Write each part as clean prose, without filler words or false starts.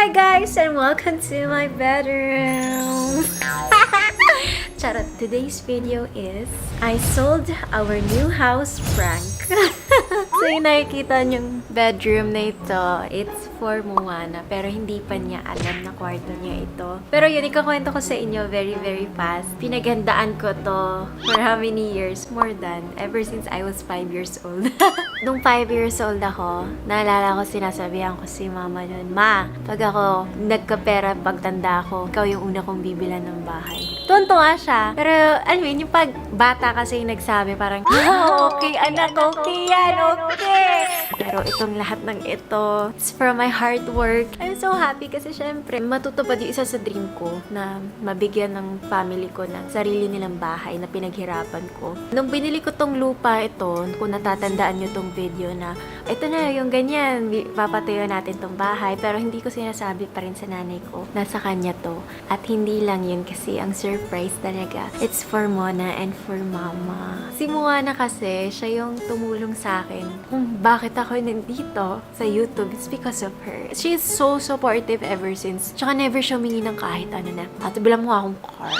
Hi guys and welcome to my bedroom. Charot, today's video is I sold our new house prank. So yung nakikita niyong bedroom na ito, it's for Moana. Pero hindi pa niya alam na kwarto niya ito. Pero yun, ikakwento ko sa inyo very fast. Pinaghandaan ko to for how many years? More than ever since I was 5 years old. Nung 5 years old ako, naalala ko sinasabihan ko si mama nun, Ma, pag ako nagkapera pagtanda ko, ikaw yung una kong bibilan ng bahay. Tuntua siya. Pero, alam mo yun, yung pag bata kasi yung nagsabi, parang, okay, anak, okay yan, okay. Pero itong lahat ng ito, it's from my hard work. I'm so happy kasi syempre, matutupad yung isa sa dream ko na mabigyan ng family ko ng sarili nilang bahay na pinaghirapan ko. Nung binili ko tong lupa ito, kung natatandaan nyo tong video na, ito na yung ganyan, papatayo natin tong bahay. Pero hindi ko sinasabi pa rin sa nanay ko, nasa kanya to. At hindi lang yun kasi ang surprise talaga. It's for Mona and for Mama. Si Moana kasi, siya yung tumulong sa akin kung bakit ako nandito sa YouTube. It's because of her. She is so supportive ever since. Tsaka never siya humingi ng kahit ano na, at bilang mo akong car.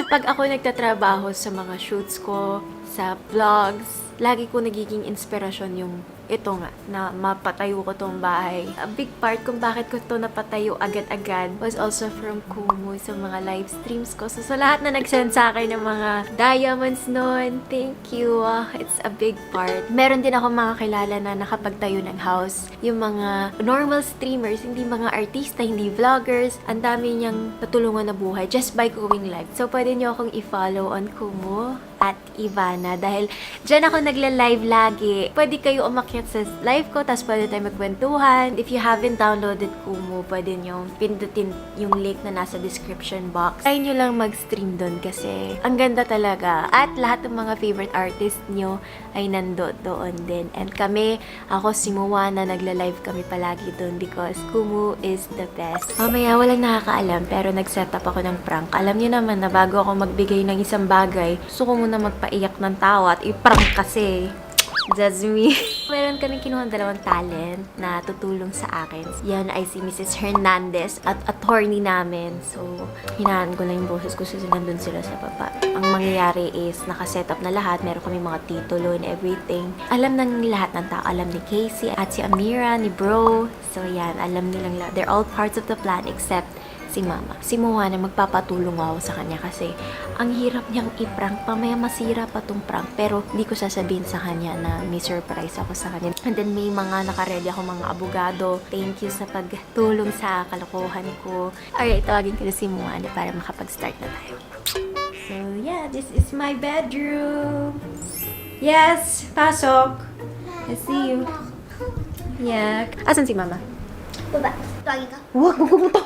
Pag ako nagtatrabaho sa mga shoots ko, sa vlogs, lagi ko nagiging inspirasyon yung ito nga, na mapatayo ko tong bahay. A big part kung bakit ko to napatayo agad-agad was also from Kumu sa mga live streams ko. So, sa lahat na nag-send sa akin ng mga diamonds noon, thank you. It's a big part. Meron din ako mga kilala na nakapagtayo ng house. Yung mga normal streamers, hindi mga artista, hindi vloggers. Ang dami niyang natulungan na buhay just by going live. So, pwede niyo akong i-follow on Kumu at Ivana dahil dyan ako nagla-live lagi. Pwede kayo umakyat sa live ko, tapos pwede tayo magkwentuhan. If you haven't downloaded Kumu, pwede nyo pindutin yung link na nasa description box. Try nyo lang mag-stream doon kasi ang ganda talaga. At lahat ng mga favorite artist nyo ay doon din. And kami, ako si Moana, nagla-live kami palagi doon because Kumu is the best. Mamaya walang nakakaalam pero nag-set up ako ng prank. Alam niyo naman na bago ako magbigay ng isang bagay, gusto ko muna magpaiyak ng tawa at i-prank kasi. That's me. Meron kaming kinuha dalawang talent na tutulong sa akin. Yan ay si Mrs. Hernandez at attorney namin. So, hinaan ko lang yung boses ko kasi nandun sila sa baba. Ang mangyayari is, nakaset up na lahat. Meron kami mga titulo and everything. Alam ng lahat ng tao. Alam ni Casey at si Amira, ni Bro. So, yan. Alam nilang lahat. They're all parts of the plan except si Mama. Si Moana, magpapatulong ako sa kanya kasi ang hirap niyang i-prank. Pamaya masira pa tong prank. Pero di ko sasabihin sa kanya na may surprise ako sa kanya. And then may mga nakaredy ako mga abogado. Thank you sa pagtulong sa kalokohan ko. Alright, tawagin ko na si Moana para makapag-start na tayo. So yeah, this is my bedroom. Yes, pasok. I see you. Yeah. Asan si Mama? Baba. Tawagin ka. Wag mo to.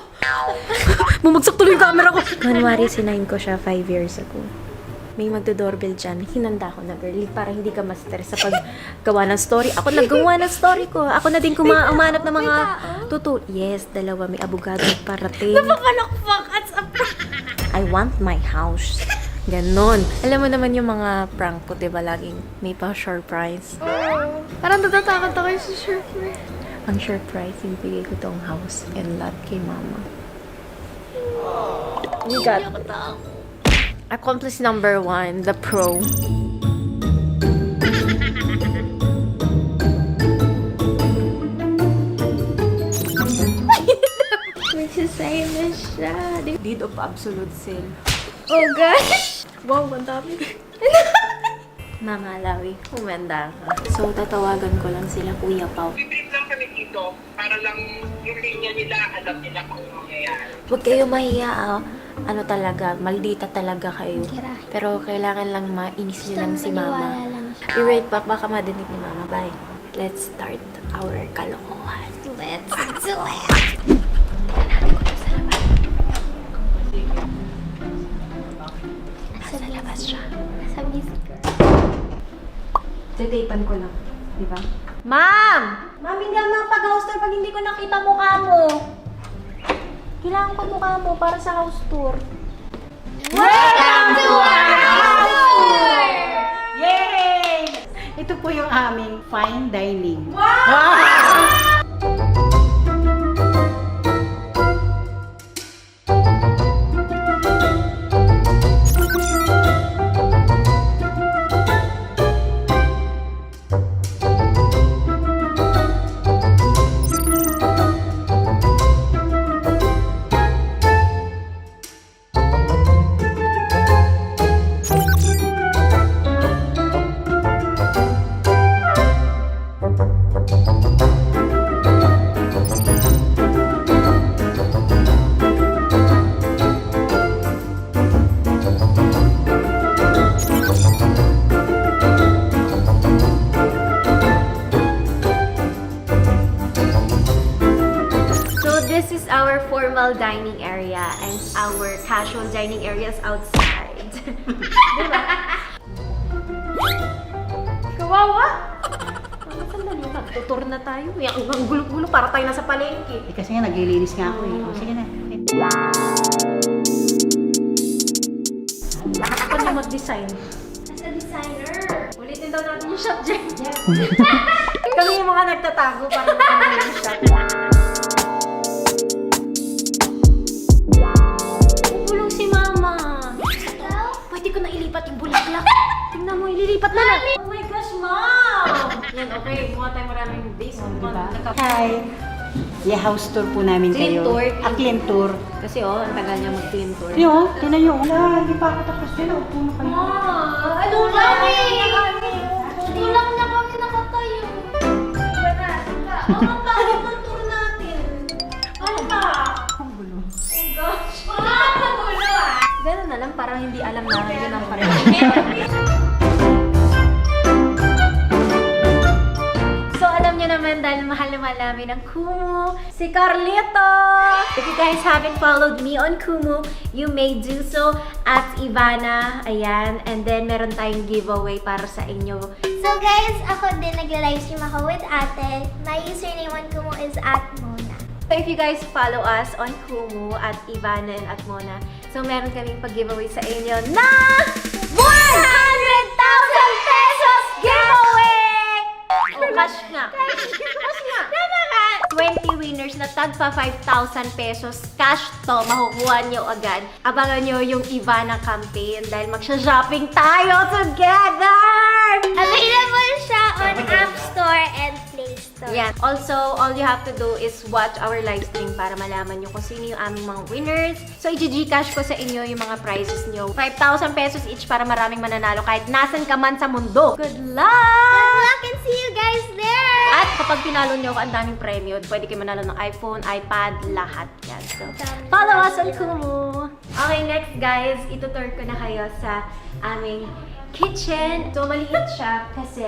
Bumagsak tuloy yung camera ko. January, sinayin ko siya 5 years ago. May magdo-doorbell dyan. Hinanda ko na, girlie, para hindi ka ma-stress sa paggawa ng story. Ako naggawa ng story ko. Ako na din umanap ng mga tutul. Yes, dalawa. May abogado parating. Napakalakpak at sa I want my house. Ganon. Alam mo naman yung mga prank ko, diba? Laging may pa-surprise. Parang natatakot ako sa surprise. Ang surprise, ibigay ko tong house and lot kay Mama. We got accomplice number 1, the pro. Nagsasaya na siya. Deed of absolute sale. Oh gosh! Wow, ang dami. Mama Lawi, humanda ka. So, tatawagan ko lang sila Kuya Pao. Bibig lang kami dito para lang yung linya nila, alam nila kung ano mangyayari. Huwag kayo mahiya, ah. Ano talaga, maldita talaga kayo. Kira. Pero kailangan lang mainis nyo lang si Maniwala Mama. lang siya. I-rate back, baka madinig ni Mama. Bye. Let's start our kalokohan. Let's do it! Nasa labas siya. Sa music. Tatapan ko lang. Di ba? Ma'am! Ma'am, hindi ako makapag-house tour pag hindi ko nakita mukha mo. Kailangan ko mukha mo para sa house tour. Welcome to our house tour! Yay! Ito po yung aming fine dining. this is our formal dining area and our casual dining area is outside. Diba? Kawawa! Sandali, magtutur na tayo. Ang gulo-gulo para tayo nasa palengke. Eh, kasi nga, naglilinis nga ako eh. O, sige na. Ako na mag-design. As a designer. Ulitin daw natin yung shot dyan. Kami yung mga nagtatago para maganda yung shot. Bulong si Mama. Pwede ko na ilipat yung bulaklak. Tingnan mo, ililipat na lang. Oh my gosh, Mom! Yan, okay. Mukha tayo maraming base. Diba? Hi! Yeah, house tour po namin Clean kayo. tour. Clean tour. Kasi ang tagal niya mag-clean tour. Yo, tinan nyo. Wala, hindi pa ako tapos din. Upo na kayo. Ano Kami! Tulak na kami nakatayo. Ang pangit ng tour natin. Ano ba? Ang gulo. Oh gosh. Ganun na lang, parang hindi alam na yun ang pareho. So, alam niyo naman dahil mahal na mahal namin ang Kumu, si Carlito! If you guys haven't followed me on Kumu, you may do so at Ivana. Ayan. And then, meron tayong giveaway para sa inyo. So guys, ako din nagla-livestream ako with ate. My username on Kumu is @mona. So if you guys follow us on Kumu at Ivana and at Mona, so meron kaming pag-giveaway sa inyo na 100,000 pesos giveaway! Oh, cash nga. Cash nga. 20 winners na tagpa 5,000 pesos cash to, makukuha nyo agad. Abangan nyo yung Ivana campaign dahil magsha-shopping tayo together! Available siya on App Store and Play Store. Yan. Also, all you have to do is watch our live stream para malaman nyo kung sino yung aming mga winners. So, i-Gcash ko sa inyo yung mga prizes nyo. 5,000 pesos each para maraming mananalo kahit nasan ka man sa mundo. Good luck! Good luck and see you guys there! At kapag pinalo nyo ako, ang daming premyo. Pwede kayo manalo ng iPhone, iPad, lahat yan. So, follow us on Kumu! Okay, next guys, itutur ko na kayo sa aming kitchen. So, maliit siya kasi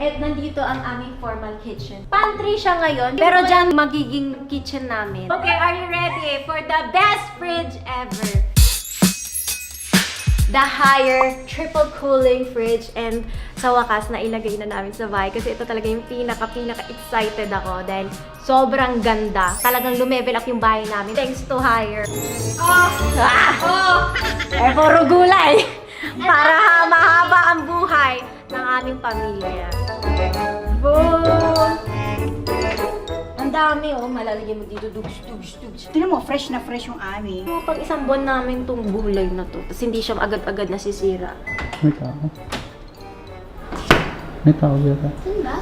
nandito ang aming formal kitchen. Pantry siya ngayon, pero dyan magiging kitchen namin. Okay, are you ready for the best fridge ever? The higher triple cooling fridge, and sa wakas na ilagay na namin sa bahay kasi ito talaga yung pinaka-excited ako dahil sobrang ganda. Talagang lumevel up yung bahay namin thanks to higher. Puro gulay para mahaba ang buhay ng aming pamilya. Boom! Ang dami malalagyan mo dito, dugs. Tingnan mo, fresh na fresh yung amin. Pag isang buwan namin itong gulay na to, tapos hindi siya agad-agad nasisira. May tao. May tao yata. Saan ba?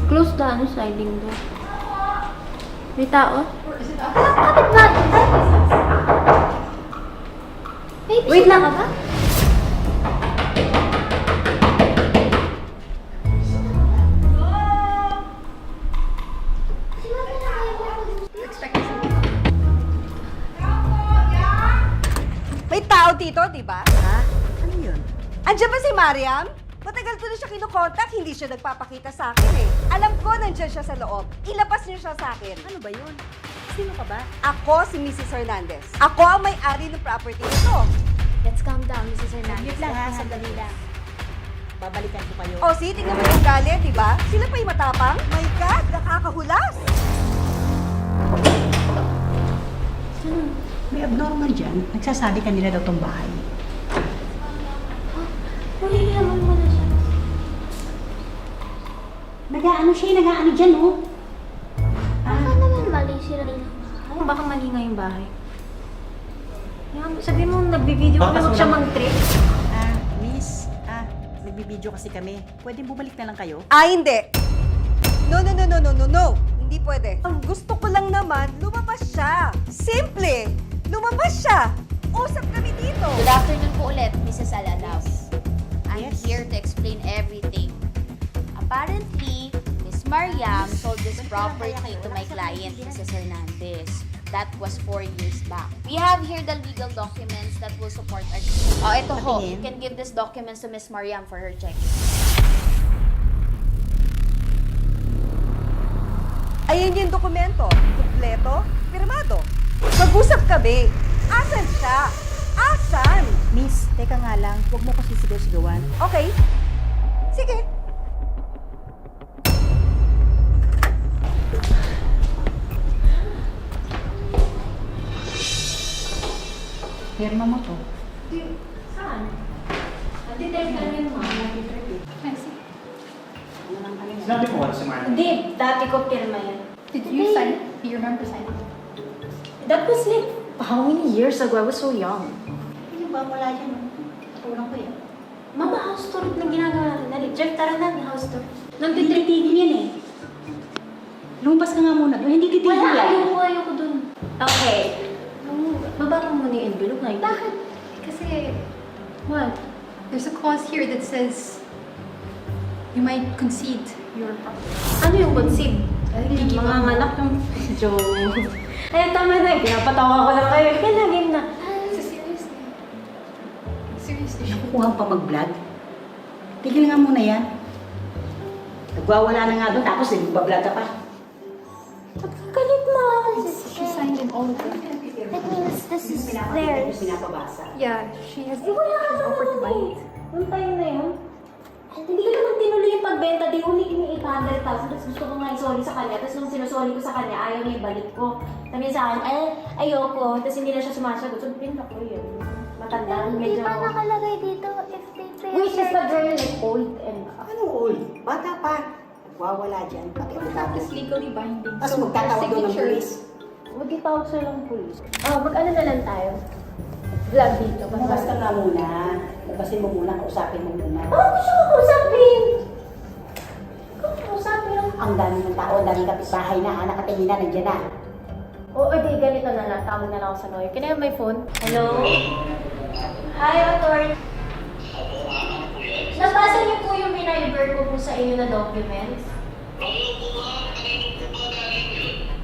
Close the sliding door. May tao? Kapit ba? Wait lang ka ba? May tao dito, di ba? Ha? Ano yun? Andiyan ba si Mariam? Matagal ko na siya kinukontak, hindi siya nagpapakita sa akin eh. Alam ko nandiyan siya sa loob. Ilabas niyo siya sa akin. Ano ba yun? Sino ka ba? Ako si Mrs. Hernandez. Ako ang may-ari ng property nito. Let's calm down, Mrs. Hernandez. Wait lang ha, sandali lang. Babalikan ko kayo. O, see, tingnan mo yung galit, di ba? Sila pa yung matapang? My God, nakakahulas! May abnormal dyan. Nagsasabi kanila daw tong bahay. Huli naman mo na siya. Nag-aano siya, nag-aano dyan, oh. Baka naman mali sila rin. Baka mali nga yung bahay. Yan, sabi mo, nagbibideo kami, huwag siya mang-trip. Miss, nagbibideo kasi kami. Pwede bumalik na lang kayo? Hindi. No. Hindi pwede. Ang gusto ko lang naman, lumabas siya. Simple. Lumabas siya. Usap kami dito. Good afternoon po ulit, Mrs. Alalaw. I'm Yes. here to explain everything. Apparently, Miss Mariam sold this property to my client, Mrs. Hernandez. That was 4 years back. We have here the legal documents that will support our case. Oh, ito ho. You Patingin. can give these documents to Miss Mariam for her check. Ayan yung dokumento. Kumpleto, pirmado. Mag-usap kami. Asan siya? Asan? Miss, teka nga lang. Huwag mo kasi sigaw-sigawan. Okay. Sige. Pirma mo to. Saan? Nandito namin mo. Sinabi mo wala si Mark. Hindi, dati ko pirma yan. Did you sign? Do you remember signing? That was like, how many years ago? I was so young. Hindi ba wala dyan? Tulong ko yan. Mama, house tour na ginagawa natin. Dali, Jeff, tara na, house tour. Hindi titigil yan eh. Lumabas ka nga muna doon. Hindi titigil Wala, yan. ayoko dun. Okay. Baba mo muna yung envelope na Bakit? Kasi What? there's a clause here that says you might concede your property. Ano yung conceive? Hindi Mga anak yung joke. Ay, tama na. Pinapatawa ko lang kayo. Kaya game na. So seriously? Seriously? Nakukuha pa mag-vlog. Tigil nga muna yan. Nagwawala na nga doon, tapos nagbablog ka pa. Galit mo. She signed in all of them. That means this is Tapos theirs. pinapabasa. Yeah, she has Wala ka offered to buy it. Yung time na yun. Hindi ko naman tinuloy yung pagbenta. Di huli yung 800,000. Tapos gusto ko nga isoli sa kanya. Tapos nung sinusoli ko sa kanya, ayaw niya ibalik ko. Sabi niya sa akin, ayoko. Tapos hindi na siya sumasagot. So, pinta ko yun. Matanda. Hindi Medyo... pa nakalagay dito if they pay. Wait, is the girl like old and... Ano old? Bata pa. Nagwawala dyan. It's not this legally binding. Tapos So, magtatawag doon ng signature- pulis. Mag-itawag sila ng police. Mag-ano na lang tayo? Vlog dito. Lumabas ka nga muna. Labasin mo muna, kausapin mo muna. Gusto ko kausapin! Kausapin lang. Ang dami ng tao, ang daming kapitbahay na, nakatingin na, nandiyan na. Oo, di, ganito na lang. Tawag na lang ako sa lawyer. Can I have my phone? Hello? Hi, attorney. Nabasa niyo po yung binayber ko po sa inyo na documents?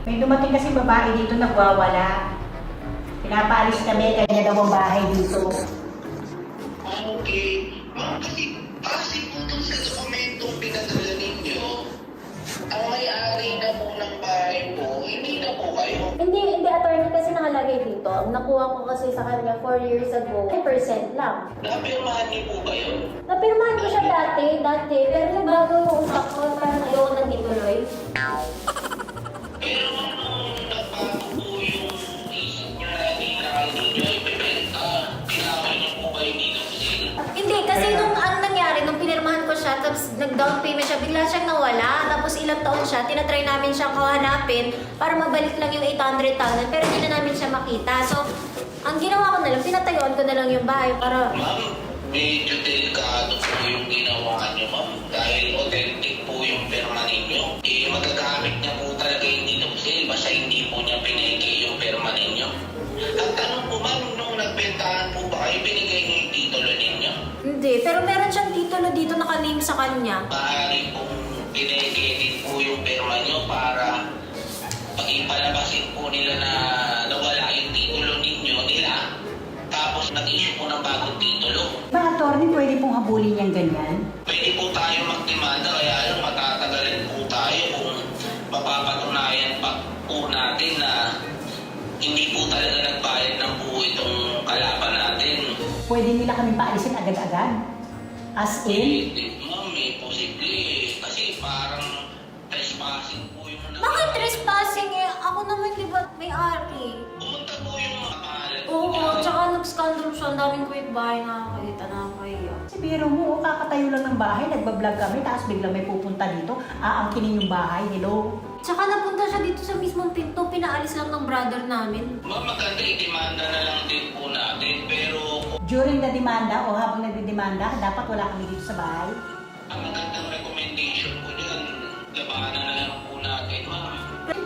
May dumating kasi babae dito nagwawala. Pinapaalis kami, kanya daw ang bahay dito. Okay. Ma'am, kasi po dun sa dokumentong pinadala ninyo, ang may-ari na po ng bahay po, hindi na po kayo. Hindi, attorney, kasi nakalagay dito. Ang nakuha ko kasi sa kanya 4 years ago, 10% lang. Napirmahan niyo po ba yun? Napirmahan ko siya dati. Pero nagbago yung utak ko, parang ayoko nang ituloy. Pero nung nagbago po yung isip niyo na hindi na kayo ninyo ipibenta, pinaway niyo po ba yung dito sila? Hindi, kasi nung ang nangyari, nung pinirmahan ko siya, tapos nag-down payment siya, bigla siyang nawala. Tapos ilang taon siya, tinatry namin siyang kahanapin para mabalik lang yung 800,000, pero hindi na namin siya makita. So, ang ginawa ko na lang, pinatayuan ko na lang yung bahay para... Ma'am, medyo delikado po yung ginawa niyo, ma'am. Dahil authentic po yung pirma ninyo. Magagamit niya po talaga yung dito sale, basta hindi po niya pineke yung pirma ninyo. Ang tanong po, ma'am, nung nagbentahan po ba kayo, binigay niyo yung titulo ninyo? Hindi, pero meron siyang titulo dito naka-name sa kanya. Maaari pong pineke din po yung pirma niyo para pag ipalabasin po nila na nawala yung titulo nila, tapos nag-issue po ng bagong titulo. Ba, attorney, pwede pong habulin niyang ganyan? Pwede po tayo magdemanda, kaya lang matatagalan po tayo kung mapapatunayan pa po natin na hindi po talaga nagbayad ng buo itong kalaban natin. Pwede nila kami paalisin agad-agad? As in? Ma'am, posible kasi parang trespassing po yung Bakit trespassing eh? Ako naman di ba may-ari? Pumunta po yung mga pangalan po Oo, niya. tsaka nag-scandal siya. Ang daming kapitbahay nakakita, nakakahiya. Si biro mo, kakatayo lang ng bahay, nagbablog kami, tapos biglang may pupunta dito, aangkinin yung bahay, hello? Tsaka napunta siya dito sa mismong pinto, pinaalis lang ng brother namin. Ma'am, maganda i-demanda na lang din po natin, pero During the demanda o habang nagdidemanda, dapat wala kami dito sa bahay. ang magandang recommendation po dyan, labanan na lang po natin, ma'am.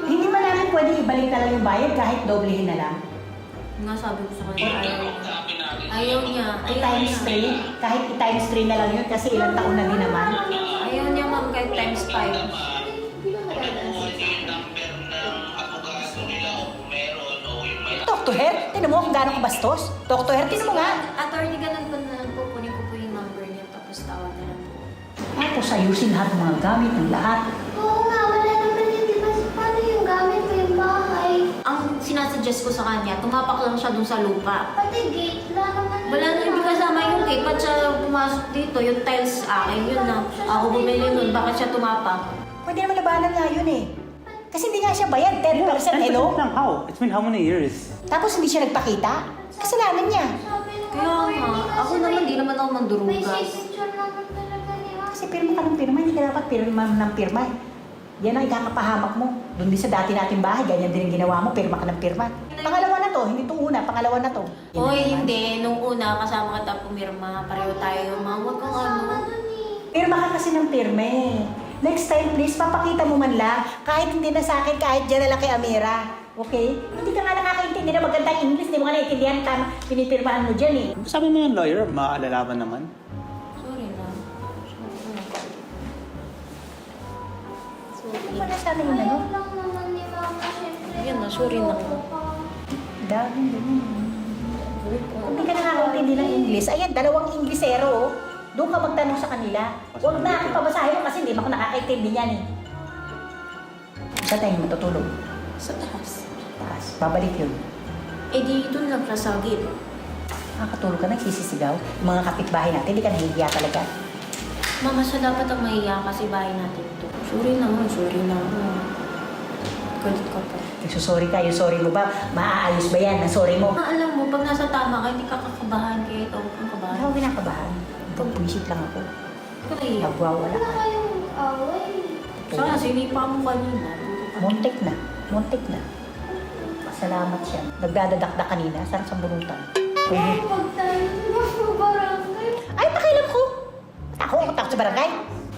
Hindi ba namin pwede ibalik na lang yung bayad kahit doblehin na lang? Nga sabi ko sa kanya, Huwag ayaw kang niya. sabi natin. Ayaw niya. I-times 3, kahit i-times 3 na lang yun kasi ilang taon na din naman. Ayaw niya ma'am kahit times 5. Kukuha niyo yung number ng abogado nila o kung meron o yung may... Talk to her, tinan mo kung gaano kabastos. Talk to her, tinan mo nga. Attorney, ganun po na lang po. Kunin ko po yung number niya tapos tawag na lang po. Tapos ayusin lahat ng mga gamit ng lahat. Oo nga, wala naman yun. Di ba si Father suggest ko sa kanya, tumapak lang siya dun sa lupa. Pati gate, wala naman. Wala na hindi kasama yung gate. Ba't siya pumasok dito? Yung tiles akin, yun na. Ako bumili nun. Bakit siya tumapak? Pwede naman labanan nga yun eh. Kasi hindi nga siya bayad, 10%, hello? lang, how? It's been how many years? Tapos hindi siya nagpakita? Kasalanan niya. Kaya nga, ako naman, di naman ako May mandurugas. signature naman talaga ni Ate. Kasi pirma ka ng pirma, hindi ka dapat pirma ng pirma eh. Yan ang ikakapahamak mo. Doon din sa dati nating bahay, ganyan din ang ginawa mo, pirma ka ng pirma. Pangalawa na to, hindi itong una, pangalawa na to. Hoy, hindi. Nung una, kasama kita pumirma. Pareho tayo. Huwag kang ano. Pirma ka kasi ng pirma eh. Next time please, papakita mo man lang. Kahit hindi na sa akin, kahit dyan na lang kay Amira. Okay? Hindi ka nga nakakaintindi na magandang English, hindi mo nga naiintindihan tama pinipirmahan mo dyan eh. Sabi mo yung lawyer, maalalaban naman. Sorry na. Ano ba na sana yung ano? Ayaw lang naman ni Mama, syempre. Yan na, sorry na. Dahil kung hindi ka nakakaintindi ng English, ayan, dalawang Inglesero oh. Doon ka magtanong sa kanila. Huwag na akong pabasahin mo kasi hindi mo ako nakakaintindi yan eh. Saan tayo matutulog? Sa taas. Taas. Babalik yun. Eh di, doon lang siya sa gate. Nakakatulog ka, nagsisisigaw. Yung mga kapitbahay natin, hindi ka nahihiya talaga. Mama, siya dapat ang mahiya kasi bahay natin to. Sorry na nga, sorry na nga. Galit ka pa. Nagsusorry ka, yung sorry mo ba? Maaayos ba yan ang sorry mo? Alam mo, pag nasa tama ka, hindi ka kakabahan kahit ako kang Hindi kabahan. ako kinakabahan. Pagpuisit lang ako. Kaya, Nagwawala Wala ka. kayong away. sana sinipa mo kanina. Muntik na. Muntik na. Pasalamat siya. Nagdadadakdak kanina. Sarap sa bunutan. Huwag tayo sa barangay. Ay, pakialam ko! Ako sa barangay.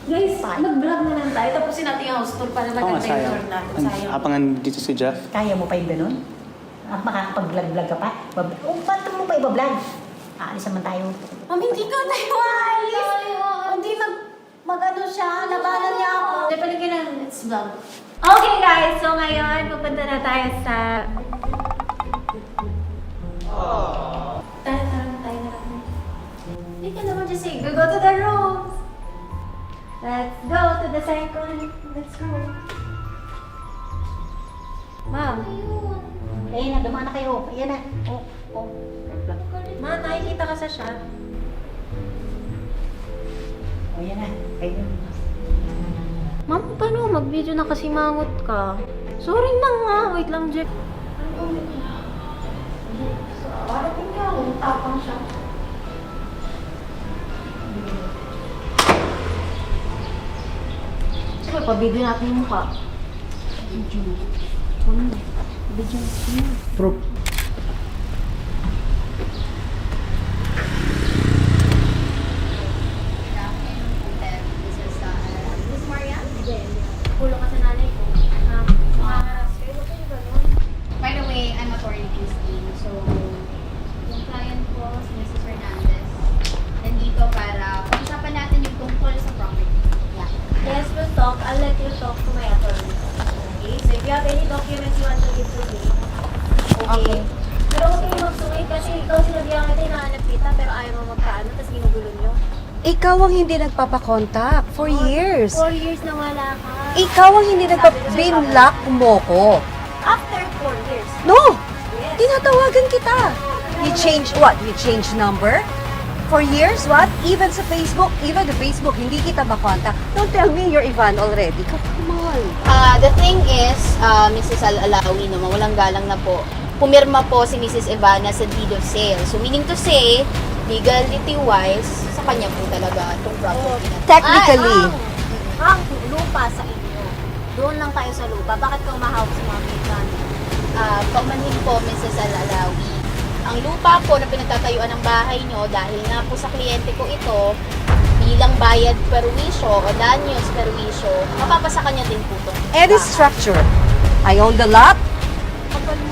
Guys, Bye. mag-vlog na lang tayo. Tapusin natin yung house tour para Oo nga, maganda yung sayang. tour natin. Sayang. Habang nandito si Jeff. Kaya mo pa yung ganun? Makakapag-vlog-vlog ka pa? Ba't mo pa iba-vlog? Aalis naman tayo. Ma'am, hindi ka tayo aalis. Hindi mag-ano siya. Labanan niya ako. Hindi, paligyan na. Let's vlog. Okay guys, so ngayon pupunta na tayo sa... Tayo na lang. Hindi ka naman just say, go to the rooms. Let's go to the second. Let's go. Ma'am. Ayun na, dumaan na kayo. Ayan na. Oh. Ma, nakikita ka sa shop. Ayan na. Ayun. Ma'am, paano? Mag-video na kasi mangot ka. Sorry na nga. Wait lang, Jeff. Parang hindi ako. Tapang siya. Sige, pa-video natin yung mukha. Video. Video. Bro, Kulo ka sa nanay ko. Makaharas kayo. Huwag kayo ganun. By the way, I'm attorney Christine. So, yung client ko, si Mrs. Fernandez, nandito para pag-usapan natin yung tungkol sa property. Yeah. Yes, we'll talk. I'll let you talk to my attorney. Okay? So if you have any documents you want to give to me, okay? Pero huwag kayo magsungay kasi ikaw sinabihan kita, hinahanap kita, pero ayaw mo magkaano, tapos ginugulo nyo. Ikaw ang hindi nagpapakontak for years. 4 years na wala ka. Ikaw ang hindi nagpa-binlock mo ko. After 4 years. No! Tinatawagan kita. You change what? You change number? For years, what? Even sa Facebook, even the Facebook, hindi kita makontak. Don't tell me you're Ivan already. Come on. The thing is, Mrs. Al-Alawi, no, walang galang na po. Pumirma po si Mrs. Ivana sa deed of sale. So meaning to say, legality-wise, sa kanya po talaga itong property na. Technically. Ang lupa sa inyo. Doon lang tayo sa lupa. Bakit ka umahawak sa mga kaitan? Paumanhin po, Mrs. Al-Alawi. Ang lupa po na pinagtatayuan ng bahay nyo, dahil nga po sa kliyente ko ito, bilang bayad perwisyo o danyos perwisyo, mapapasa kanya din po itong Any bahay. structure. I own the lot.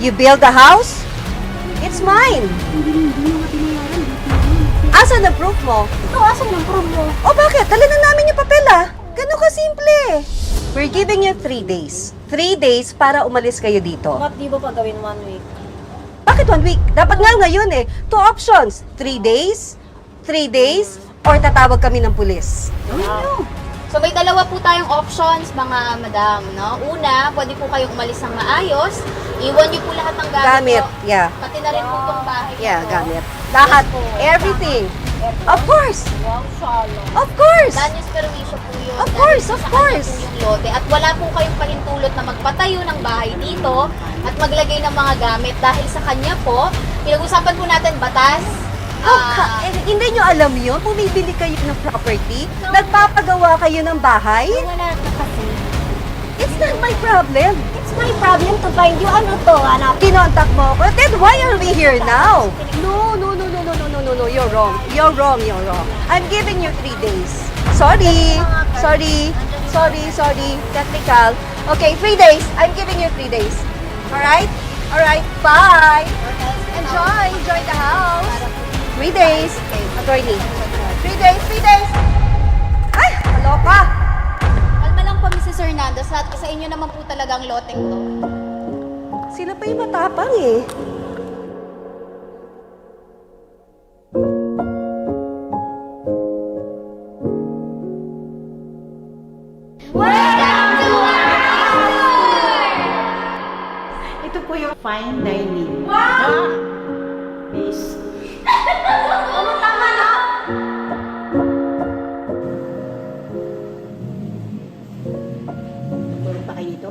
You build the house. It's mine. Asan ang proof mo? Ito, asan yung proof mo? O bakit? Dala na namin yung papel ah. Ganun ka simple. We're giving you 3 days. 3 days para umalis kayo dito. Bakit di ba pa gawin 1 week? Bakit 1 week? Dapat nga ngayon eh. 2 options. 3 days, or tatawag kami ng pulis. So may dalawa po tayong options, mga madam, no? Una, pwede po kayong umalis ng maayos Iwan niyo po lahat ng gamit, Gamit, po. yeah. Pati na rin po itong bahay Yeah, nito. gamit. Lahat, everything. Of course. Wow, shala. Of course. Danyos permission po yun. Of course, Dahil of sa kanya course. po yung lote. At wala po kayong pahintulot na magpatayo ng bahay dito at maglagay ng mga gamit dahil sa kanya po. Pinag-usapan po natin batas. Hindi nyo alam yun? Bumibili kayo ng property? Nagpapagawa kayo ng bahay? Wala na kasi. It's not my problem. It's my problem to find you. Ano to, anak? Kinontak mo ako. Then why are we here now? No. You're wrong. You're wrong. I'm giving you 3 days. Sorry. Technical. Okay, 3 days. I'm giving you 3 days. Alright? Bye. Enjoy the house. 3 days. Attorney. 3 days. Ay, kaloka. Kalma lang po, Mrs. Hernandez. Lahat sa inyo naman po talagang loteng to. Sila pa yung matapang eh. Ito po yung fine dining. Wow! Yes. Tulog pa kayo dito?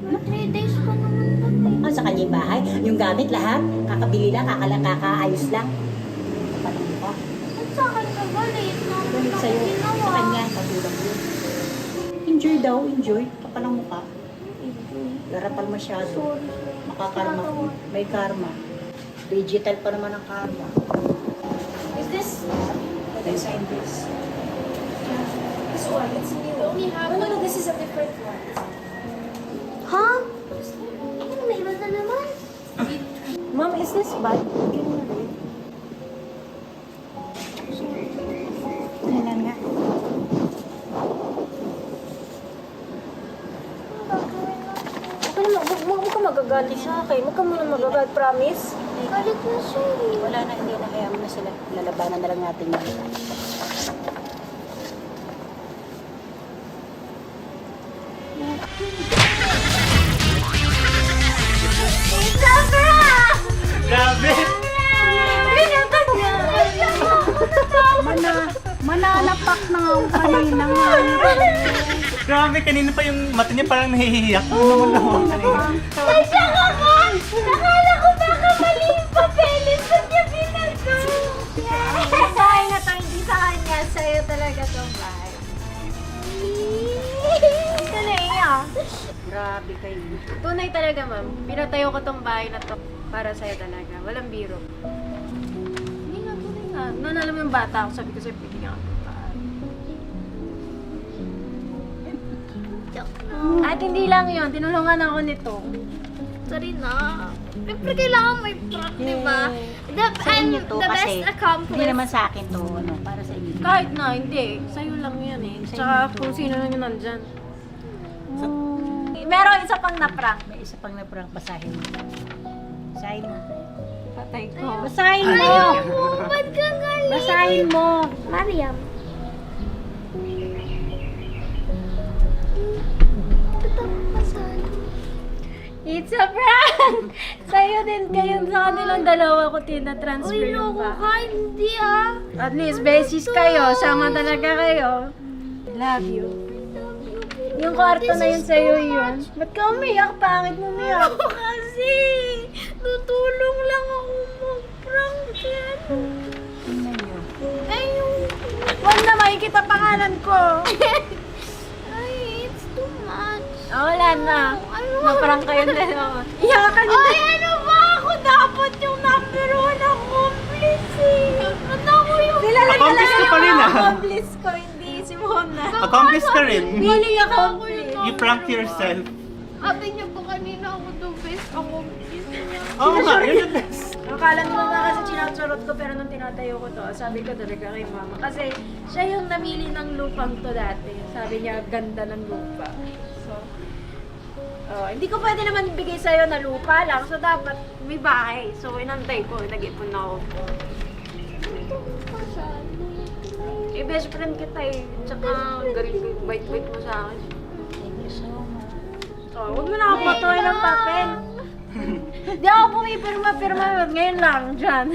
3 days pa naman. Sa kanya yung bahay? Yung gamit lahat? Kakabili lang, kakaayos lang. Paano mo pa? Ba't sa akin ka galit? Galit sa'yo. Sa kanya, katulog yun. Enjoy daw, enjoy. Kapal ang mukha. Garapal masyado. Makakarma. May karma. Digital pa naman ang karma. Is this? Pwede sign this. This one, it's new. We only have no, this is a different one. Huh? Ano, may iba na naman? Ma'am, is this bad? Can you read? Tingnan nga. Okay naman, huwag ka magagalit sa akin. Huwag ka muna magagalit, promise? Galit na siya eh. Wala na, hindi na. Kaya mo na sila. Lalabanan na lang natin yun. Grabe! Mananapak na nga ako kanina nga. Grabe, kanina pa yung mata niya parang nahihiyak. Ano naman kanina. Nagsaka ka! Nakala ko baka mali yung papeles. Ba't niya binago? Sa akin na to, hindi sa kanya. Sa'yo talaga tong bahay. Ito na iya. Grabe kayo. Tunay talaga, ma'am. Pinatayo ko tong bahay na to para sa'yo talaga. Walang biro. Hindi nga, tunay nga. Noon alam mo yung bata ako, sabi ko sa'yo, bigyan ako ng bahay. At hindi lang yun, tinulungan ako nito. Sorry na. Siyempre kailangan may prank, di ba? Sa inyo to The kasi best accomplice. hindi naman sa akin to. Ano, para sa inyo. Kahit na, hindi. Sa'yo lang yan eh. Tsaka kung sino na yun nandyan. Meron isa pang na-prank. May isa pang na-prank, basahin mo. Basahin mo. Patay ko. Basahin mo! Ba't ka galit? Basahin mo! Mariam. It's a prank! Sa'yo din kayo sa kanilang dalawa ko tina-transfer Uy, yung loko bahay. ka, hindi ah. At least, beses kayo. Sama talaga kayo. Love you. Yung kwarto na yun sa'yo yun. Ba't ka umiyak? Pangit mo umiyak. Kasi, tutulong lang ako mag-prank yan. Tingnan nyo. Ay, yung... Huwag na makikita pangalan ko. Ay, it's too much. Wala na. Naparang kayo dalawa. Iyakan niyo Ay, ano ba? Ako dapat yung number 1 accomplice eh. Ano ko yung... Accomplice ka pa rin ah. accomplice ko, hindi si Mona. Accomplice ka rin. Feeling accomplice. You prank yourself. Sabi niyo po kanina ako the best accomplice niya. Oo nga, you're the best. Akala mo nga kasi chinacharot ko pero nung tinatayo ko to, sabi ko talaga kay mama. Kasi siya yung namili ng lupang to dati. Sabi niya, ganda ng lupa. So, hindi ko pwede naman ibigay sa'yo na lupa lang. So, dapat may bahay. So, inantay ko. Nag-ipon ako. Eh, best friend kita eh. Tsaka, galing bait-bait mo sa akin. Thank you so much. Huwag mo na ako patuloy ng papel. Di ako pumipirma-pirma. Ngayon lang, dyan.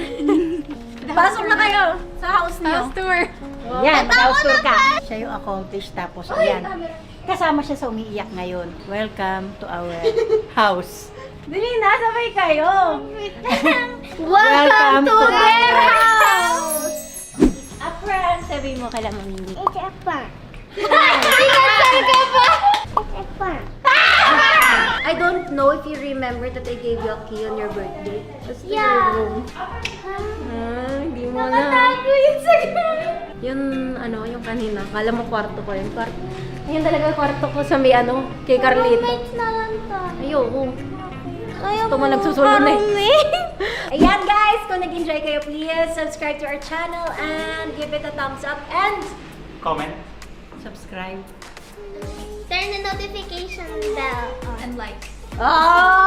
Pasok na kayo sa house niyo. House tour. Yan, mag-house tour ka. Siya yung accomplished, tapos ayan. Kasama siya sa umiiyak ngayon. Welcome to our house. Dali na, sabay kayo. Welcome to their house! A prank, sabi mo kala mamili. It's a prank. Sinasal ka pa! It's a prank. I don't know if you remember that I gave you a key on your birthday. Tapos Yeah. your room. Hindi mo na. Nakatago yun sa Yun, yung kanina. Kala mo kwarto ko yun. Ayun talaga kwarto ko sa may kay Carlito. roommates na lang to. Ayoko. Ayaw Gusto mo nagsusulo na eh. roommate. Ayan guys, kung nag-enjoy kayo, please subscribe to our channel and give it a thumbs up and Comment. Subscribe. Turn the notification bell on. And like. oh!